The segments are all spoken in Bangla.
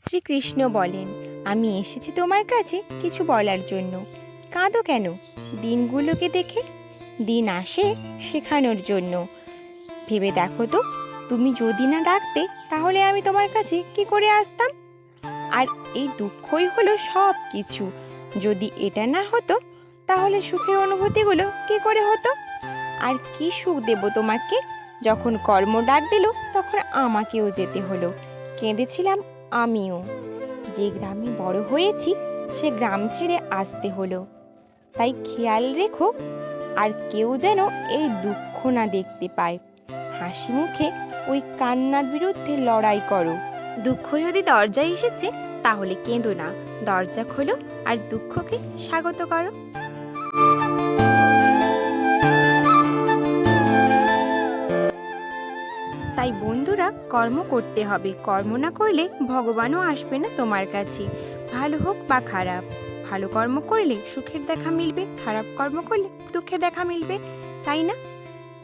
শ্রীকৃষ্ণ বলেন, আমি এসেছি তোমার কাছে কিছু বলার জন্য। কাঁদো কেন দিনগুলোকে দেখে? দিন আসে শেখানোর জন্য। ভেবে দেখো তো, তুমি যদি না ডাকতে তাহলে আমি তোমার কাছে কি করে আসতাম? আর এই দুঃখই হলো সব কিছু। যদি এটা না হতো তাহলে সুখের অনুভূতিগুলো কি করে হতো? আর কি সুখ দেব তোমাকে? যখন কর্ম ডাক দিল তখন আমাকেও যেতে হলো। কেঁদেছিলাম আমিও। যে গ্রামে বড় হয়েছি সে গ্রাম ছেড়ে আসতে হলো। তাই খেয়াল রেখো, আর কেউ যেন এই দুঃখ না দেখতে পায়। হাসি মুখে ওই কান্নার বিরুদ্ধে লড়াই করো। দুঃখ যদি দরজায় এসেছে তাহলে কেঁদো না, দরজা খোলো আর দুঃখকে স্বাগত করো। তাই বন্ধুরা, কর্ম করতে হবে। কর্ম না করলে ভগবানও আসবে না তোমার কাছে। ভালো হোক বা খারাপ, ভালো কর্ম করলে সুখের দেখা মিলবে, খারাপ কর্ম করলে দুঃখের দেখা মিলবে, তাই না?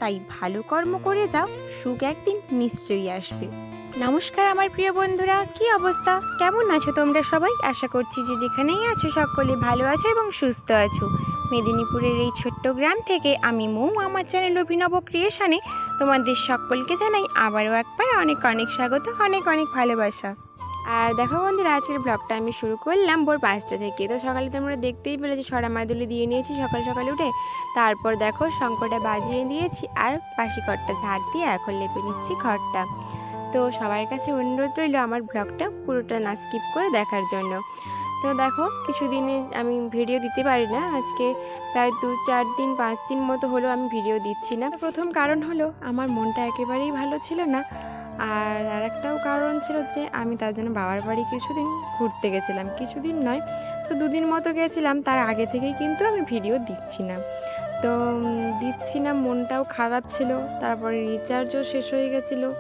তাই ভালো কর্ম করে যাও, সুখ একদিন নিশ্চয়ই আসবে। নমস্কার আমার প্রিয় বন্ধুরা, কি অবস্থা, কেমন আছো তোমরা সবাই? আশা করছি যে যেখানেই আছো সকলে ভালো আছো এবং সুস্থ আছো। মেদিনীপুরের এই ছোট্ট গ্রাম থেকে আমি মৌ, আমার চ্যানেল অভিনব ক্রিয়েশনে তোমাদের সকলকে জানাই আবারও একবার অনেক অনেক স্বাগত, অনেক অনেক ভালোবাসা। আর দেখো বন্ধুরা, আজকের ব্লগটা আমি শুরু করলাম ভোর 5টা থেকে। তো সকালে তোমরা দেখতেই পেরেছি, ছড়া মাদুলি দিয়ে নিয়েছি সকাল সকালে উঠে। তারপর দেখো শঙ্করটা বাজিয়ে দিয়েছি আর বাসি ঘরটা ঝাড় দিয়ে এখন লেপে নিচ্ছি ঘরটা। তো সবার কাছে অনুরোধ রইল আমার ব্লগটা পুরোটা না স্কিপ করে দেখার জন্য। তো দেখো, কিছুদিনে আমি ভিডিও দিতে পারি না, আজকে প্রায় 2-4 দিন 5 দিন মতো হলো আমি ভিডিও দিচ্ছি না। প্রথম কারণ হলো আমার মনটা একেবারেই ভালো ছিল না, আর আরেকটাও কারণ ছিল যে আমি তার জন্য বাবার বাড়ি কিছুদিন ঘুরতে গেছিলাম। কিছুদিন নয়, তো 2 দিন মতো গেছিলাম। তার আগে থেকেই কিন্তু আমি ভিডিও দিচ্ছি না। তো দিচ্ছি না, মনটাও খারাপ ছিল। তারপরে রিচার্জও শেষ হয়ে গেছিলো।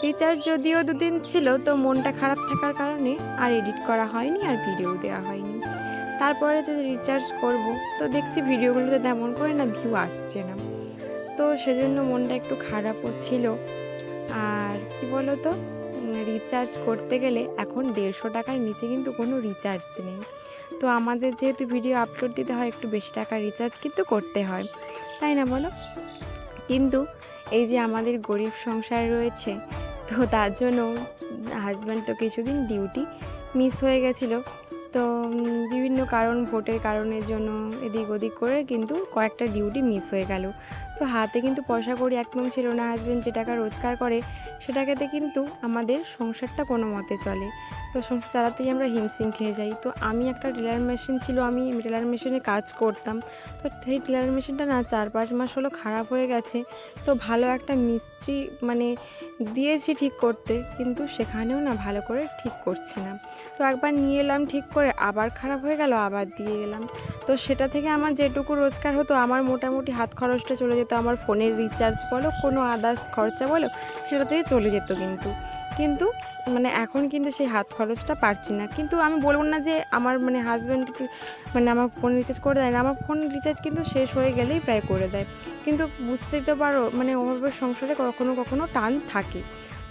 রিচার্জ যদিও 2 দিন ছিল, তো মনটা খারাপ থাকার কারণে আর এডিট করা হয়নি আর ভিডিও দেওয়া হয়নি। তারপরে যে রিচার্জ করব, তো দেখছি ভিডিওগুলোতে তেমন করে না ভিউ আসছে না, তো সেজন্য মনটা একটু খারাপও ছিল। আর কি বলো তো, রিচার্জ করতে গেলে এখন 150 টাকার নিচে কিন্তু কোনো রিচার্জ নেই। তো আমাদের যেহেতু ভিডিও আপলোড দিতে হয়, একটু বেশি টাকা রিচার্জ কিন্তু করতে হয়, তাই না বলো? কিন্তু এই যে আমাদের গরিব সংসার রয়েছে, তো তার জন্য হাজব্যান্ড তো কিছুদিন ডিউটি মিস হয়ে গেছিলো। তো বিভিন্ন কারণ, ভোটের কারণের জন্য এদিক ওদিক করে কিন্তু কয়েকটা ডিউটি মিস হয়ে গেল। তো হাতে কিন্তু পয়সা কড়ি একদম ছিল না। হাজব্যান্ড যে টাকা রোজগার করে সেটাকে কিন্তু আমাদের সংসারটা কোনো মতে চলে। তো সংসার চালাতেই আমরা হিমশিম খেয়ে যাই। তো আমি একটা টেলার মেশিন ছিল, আমি টেলার মেশিনে কাজ করতাম। তো সেই টেলার মেশিনটা না 4-5 মাস হলো খারাপ হয়ে গেছে। তো ভালো একটা মিস্ত্রি মানে দিয়েছি ঠিক করতে, কিন্তু সেখানেও না ভালো করে ঠিক করছে না। তো একবার নিয়ে এলাম ঠিক করে, আবার খারাপ হয়ে গেল, আবার দিয়ে গেলাম। তো সেটা থেকে আমার যেটুকু রোজগার হতো, আমার মোটামুটি হাত খরচটা চলে যেত। আমার ফোনের রিচার্জ বলো, কোনো আদার্স খরচা বলো, সেটাতেই চলে যেত। কিন্তু মানে এখন কিন্তু সেই হাত খরচটা পারছি না। কিন্তু আমি বলবো না যে আমার মানে হাজব্যান্ড মানে আমার ফোন রিচার্জ করে দেয় না। আমার ফোন রিচার্জ কিন্তু শেষ হয়ে গেলেই প্রায় করে দেয়। কিন্তু বুঝতেই তো পারো, মানে ওভাবে সংসারে কখনো কখনো টান থাকে,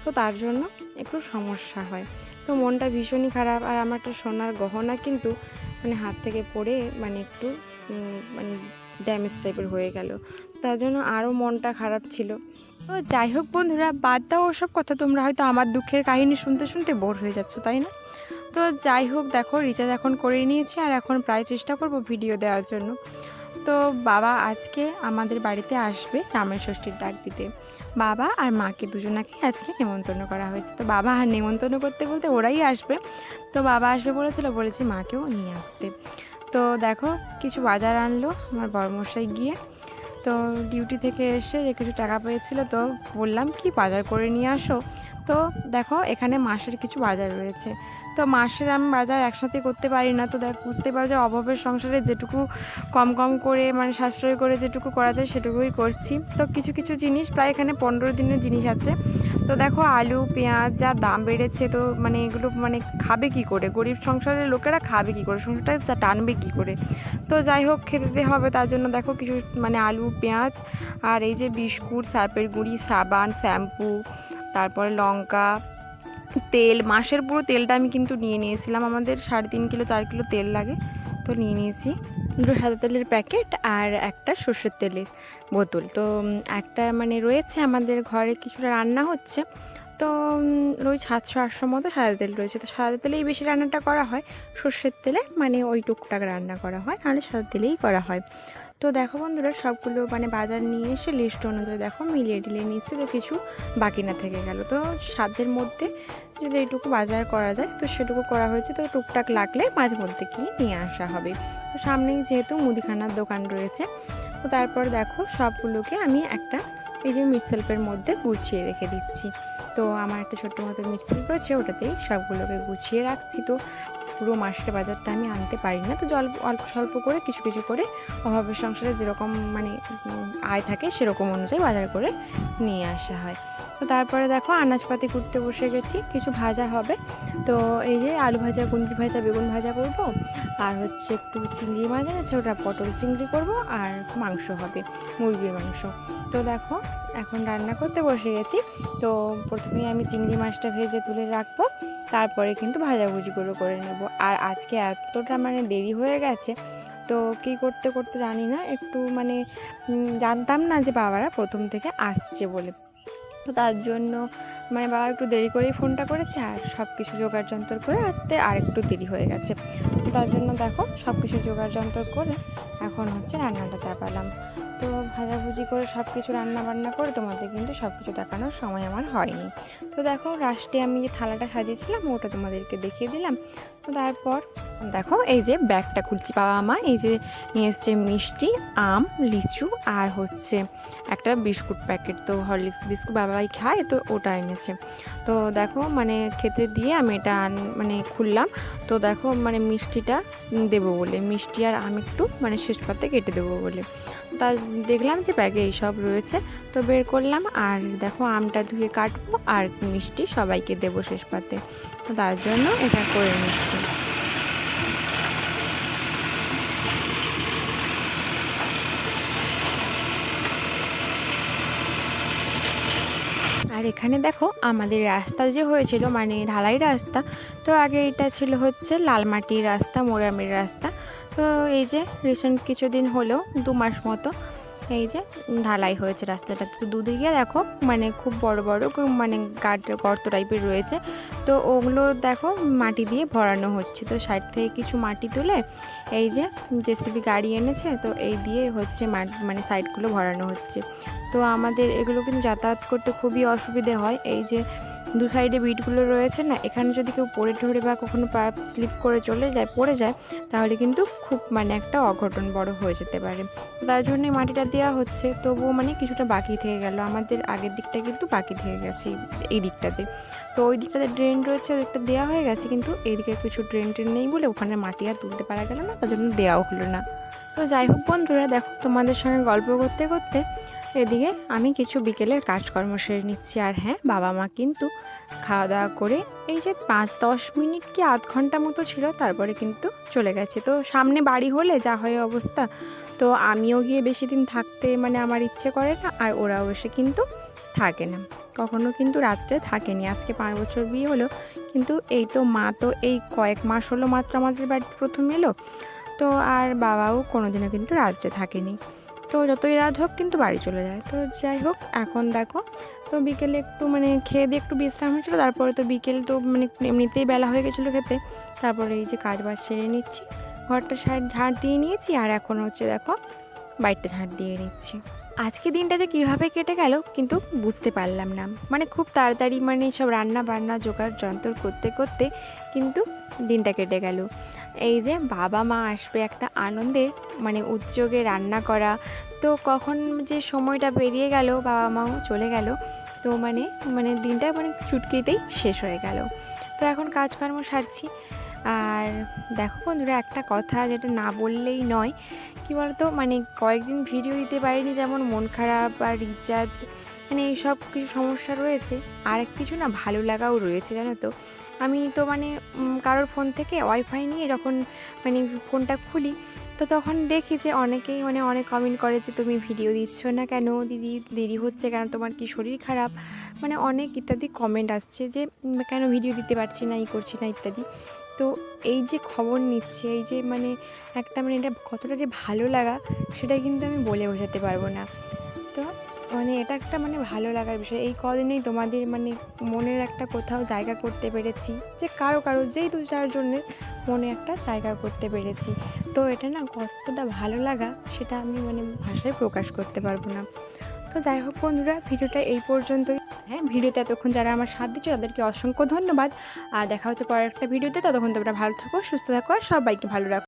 তো তার জন্য একটু সমস্যা হয়। তো মনটা ভীষণই খারাপ। আর আমার একটা সোনার গহনা কিন্তু মানে হাত থেকে পড়ে মানে একটু মানে ড্যামেজ টাইপের হয়ে গেল, তার জন্য আরও মনটা খারাপ ছিল। তো যাই হোক বন্ধুরা, বাদ দাও ওসব কথা। তোমরা হয়তো আমার দুঃখের কাহিনী শুনতে শুনতে বোর হয়ে যাচ্ছ, তাই না? তো যাই হোক, দেখো রিচার্জ এখন করে নিয়েছি আর এখন প্রায় চেষ্টা করব ভিডিও দেওয়ার জন্য। তো বাবা আজকে আমাদের বাড়িতে আসবে রামের ষষ্ঠীর ডাক দিতে। বাবা আর মাকে দুজনাকে আজকে নেমন্তন্ন করা হয়েছে। তো বাবা আর নেমন্তন্ন করতে বলতে ওরাই আসবে। তো বাবা আসবে বলেছি মাকেও নিয়ে আসতে। তো দেখো, কিছু বাজার আনলো আমার বড়মশাই গিয়ে। তো ডিউটি থেকে এসে যে কিছু টাকা পেয়েছিল, তো বললাম কি বাজার করে নিয়ে আসো। তো দেখো এখানে মাসের কিছু বাজার রয়েছে। তো মাসের আমি বাজার একসাথে করতে পারি না। তো বুঝতে পারো যে অভাবের সংসারে যেটুকু কম কম করে মানে সাশ্রয় করে যেটুকু করা যায় সেটুকুই করছি। তো কিছু কিছু জিনিস প্রায় এখানে 15 দিনের জিনিস আছে। তো দেখো আলু পেঁয়াজ যা দাম বেড়েছে, তো মানে এগুলো মানে খাবে কি করে, গরিব সংসারের লোকেরা খাবে কি করে, সংসারটা টানবে কি করে? তো যাই হোক, খেতে হবে, তার জন্য দেখো কিছু মানে আলু পেঁয়াজ আর এই যে বিস্কুট, সার্পের গুঁড়ি, সাবান, শ্যাম্পু, তারপরে লঙ্কা, তেল, মাসের পুরো তেলটা আমি কিন্তু নিয়ে নিয়েছিলাম, আমাদের 3.5 কিলো 4 কিলো তেল লাগে, তো নিয়ে নিয়েছি 2 সাদা তেলের প্যাকেট আর একটা সর্ষের তেলের বোতল। তো একটা মানে রয়েছে আমাদের ঘরে কিছুটা রান্না হচ্ছে, তো ওই 700-800 মতো সাদা তেল রয়েছে। তো সাদা তেলেই বেশি রান্নাটা করা হয়, সর্ষের তেলে মানে ওই টুকটাক রান্না করা হয়, নাহলে সাদা তেলেই করা হয়। তো দেখো বন্ধুরা, সবগুলো মানে বাজার নিয়ে এসে লিস্ট অনুযায়ী দেখো মিলিয়ে টিলিয়ে নিচ্ছে, তো কিছু বাকি না থেকে গেল। তো সাধ্যের মধ্যে যদি এইটুকু বাজার করা যায় তো সেটুকু করা হয়েছে, তো টুকটাক লাগলে মাঝে মধ্যে কিনে নিয়ে আসা হবে। তো সামনেই যেহেতু মুদিখানার দোকান রয়েছে, তো তারপর দেখো সবগুলোকে আমি একটা এই যে মিটশেলফের মধ্যে গুছিয়ে রেখে দিচ্ছি। তো আমার একটা ছোট্ট মতো মিটশেলফ রয়েছে, ওটাতেই সবগুলোকে গুছিয়ে রাখছি। তো পুরো মাসের বাজারটা আমি আনতে পারি না, তো অল্প স্বল্প করে কিছু কিছু করে অভাবের সংসারে যেরকম মানে আয় থাকে সেরকম অনুযায়ী বাজার করে নিয়ে আসা হয়। তো তারপরে দেখো আনাজপাতি কুটতে বসে গেছি, কিছু ভাজা হবে। তো এই যে আলু ভাজা, কুঁদরি ভাজা, বেগুন ভাজা করব, আর হচ্ছে একটু চিংড়ি মাছ আছে, ওটা পটল চিংড়ি করব, আর মাংস হবে, মুরগির মাংস। তো দেখো এখন রান্না করতে বসে গেছি। তো প্রথমেই আমি চিংড়ি মাছটা ভেজে তুলে রাখবো, তারপরে কিন্তু ভাজাভুজিগুলো করে নেব। আর আজকে এতটা মানে দেরি হয়ে গেছে, তো কী করতে করতে জানি না, একটু মানে জানতাম না যে বাবারা প্রথম থেকে আসছে বলে। তো তার জন্য মানে বাবা একটু দেরি করেই ফোনটা করেছে, আর সব কিছু জোগাড় যন্ত্র করে আসতে আর একটু দেরি হয়ে গেছে। তো তার জন্য দেখো সব কিছু জোগাড় যন্ত্র করে এখন হচ্ছে রান্নাটা চাপালাম। তো ভাজাভুজি করে সব কিছু রান্না বান্না করে তোমাদের কিন্তু সব কিছু দেখানোর সময় আমার হয়নি। তো দেখো লাস্টে আমি যে থালাটা সাজিয়েছিলাম ওটা তোমাদেরকে দেখিয়ে দিলাম। তো তারপর দেখো এই যে ব্যাগটা খুলছি, বাবা মা এই যে নিয়ে এসছে মিষ্টি, আম, লিচু, আর হচ্ছে একটা বিস্কুট প্যাকেট। তো হরলিক্স বিস্কুট বাবাই খায়, তো ওটা এনেছে। তো দেখো মানে খেতে দিয়ে আমি এটা মানে খুললাম। তো দেখো মানে মিষ্টিটা দেবো বলে, মিষ্টি আর আম একটু মানে শেষ পাতে কেটে দেবো বলে, তা দেখলাম যে ব্যাগে এইসব রয়েছে, তো বের করলাম। আর দেখো আমটা ধুয়ে কাটবো আর মিষ্টি সবাইকে দেবো শেষ পাতে, তো তার জন্য এটা করে নিচ্ছি। আর এখানে দেখো আমাদের রাস্তা যে হয়েছিল মানে ঢালাই রাস্তা, তো আগে এটা ছিল হচ্ছে লাল মাটির রাস্তা, মোরামের রাস্তা। তো এই যে রিসেন্ট কিছুদিন হলো 2 মাস মতো এই যে ঢালাই হয়েছে রাস্তাটা। তো দুদিকে দেখো মানে খুব বড় বড় মানে গর্ত টাইপের রয়েছে, তো ওগুলো দেখো মাটি দিয়ে ভরানো হচ্ছে। তো সাইড থেকে কিছু মাটি তুলে এই যে জেসিবি গাড়ি এনেছে, তো এই দিয়ে হচ্ছে মানে সাইডগুলো ভরানো হচ্ছে। তো আমাদের এগুলো কিন্তু যাতায়াত করতে খুবই অসুবিধে হয়, এই যে দু সাইডে বিটগুলো রয়েছে না, এখানে যদি কেউ পড়ে ঠরে বা কখনো পা স্লিপ করে পড়ে যায় তাহলে কিন্তু খুব মানে একটা অঘটন বড় হয়ে যেতে পারে। তার জন্যে মাটিটা দেওয়া হচ্ছে, তবুও মানে কিছুটা বাকি থেকে গেল, আমাদের আগের দিকটা কিন্তু বাকি থেকে গেছে এই দিকটাতে। তো ওই দিকটাতে ড্রেন রয়েছে, ওই দিকটা দেওয়া হয়ে গেছে, কিন্তু এইদিকে কিছু ড্রেন নেই বলে ওখানে মাটি আর তুলতে পারা গেল না, তার জন্য দেওয়াও হলো না। তো যাই হোক বন্ধুরা, দেখো তোমাদের সঙ্গে গল্প করতে করতে এদিকে আমি কিছু বিকেলের কাজকর্ম সেরে নিচ্ছি। আর হ্যাঁ, বাবা মা কিন্তু খাওয়া দাওয়া করে এই যে 5-10 মিনিট কি আধ ঘন্টা মতো ছিল, তারপরে কিন্তু চলে গেছে। তো সামনে বাড়ি হলে যা হয় অবস্থা, তো আমিও গিয়ে বেশি দিন থাকতে মানে আমার ইচ্ছে করে না, আর ওরাও এসে কিন্তু থাকে না, কখনো কিন্তু রাত্রে থাকেনি। আজকে 5 বছর বিয়ে হলো, কিন্তু এই তো মা তো এই কয়েক মাস হলো মাত্র আমাদের বাড়িতে প্রথম এলো, তো আর বাবাও কোনোদিনও কিন্তু রাত্রে থাকেনি। তো যতই রাত হোক কিন্তু বাড়ি চলে যায়। তো যাই হোক, এখন দেখো তো বিকেলে একটু মানে খেয়ে দিয়ে একটু বিশ্রাম হয়েছিলো, তারপরে তো বিকেল তো মানে এমনিতেই বেলা হয়ে গেছিলো খেতে, তারপরে এই যে কাজ বাজ সেরে নিচ্ছি, ঘরটা ঝাড় দিয়ে নিয়েছি, আর এখন হচ্ছে দেখো বাড়িটা ঝাড় দিয়ে নিচ্ছি। আজকে দিনটা যে কীভাবে কেটে গেল কিন্তু বুঝতে পারলাম না, মানে খুব তাড়াতাড়ি মানে সব রান্না বান্না জোগাড় যন্ত্র করতে করতে কিন্তু দিনটা কেটে গেল। এই যে বাবা মা আসবে একটা আনন্দের মানে উদ্যোগে রান্না করা, তো কখন যে সময়টা পেরিয়ে গেল বাবা মাও চলে গেল, তো মানে মানে দিনটা মানে চুটকিতেই শেষ হয়ে গেল। তো এখন কাজকর্ম সারছি। আর দেখো বন্ধুরা, একটা কথা যেটা না বললেই নয়, কী বলতো, মানে কয়েকদিন ভিডিও দিতে পারিনি, যেমন মন খারাপ আর রিচার্জ মানে এইসব কিছু সমস্যা রয়েছে, আর কিছু না ভালো লাগাও রয়েছে জানো তো। আমি তো মানে কারোর ফোন থেকে ওয়াইফাই নিয়ে যখন মানে ফোনটা খুলি, তো তো তখন দেখি যে অনেকেই মানে অনেক কমেন্ট করে যে তুমি ভিডিও দিচ্ছ না কেন দিদি, দেরি হচ্ছে কেন, তোমার কি শরীর খারাপ, মানে অনেক ইত্যাদি কমেন্ট আসছে যে কেন ভিডিও দিতে পারছি না, করছি না ইত্যাদি। তো এই যে খবর নিচ্ছে, এই যে মানে একটা মানে এটা কতটা যে ভালো লাগা সেটা কিন্তু আমি বলে বোঝাতে পারবো না। তো মানে এটা একটা মানে ভালো লাগার বিষয়। এই কদিনেই তোমাদের মানে মনের একটা কোথাও জায়গা করতে পেরেছি, যে কারো যেই 2-4 জনের মনে একটা জায়গা করতে পেরেছি। তো এটা না কতটা ভালো লাগা সেটা আমি মানে ভাষায় প্রকাশ করতে পারবো না। তো যাই হোক বন্ধুরা, ভিডিওটা এই পর্যন্তই। হ্যাঁ, ভিডিওতে এতক্ষণ যারা আমার সাথ দিচ্ছ তাদেরকে অসংখ্য ধন্যবাদ। আর দেখা হচ্ছে পরের একটা ভিডিওতে। ততক্ষণ তোমরা ভালো থাকো, সুস্থ থাকো আর সবাইকে ভালো রাখো।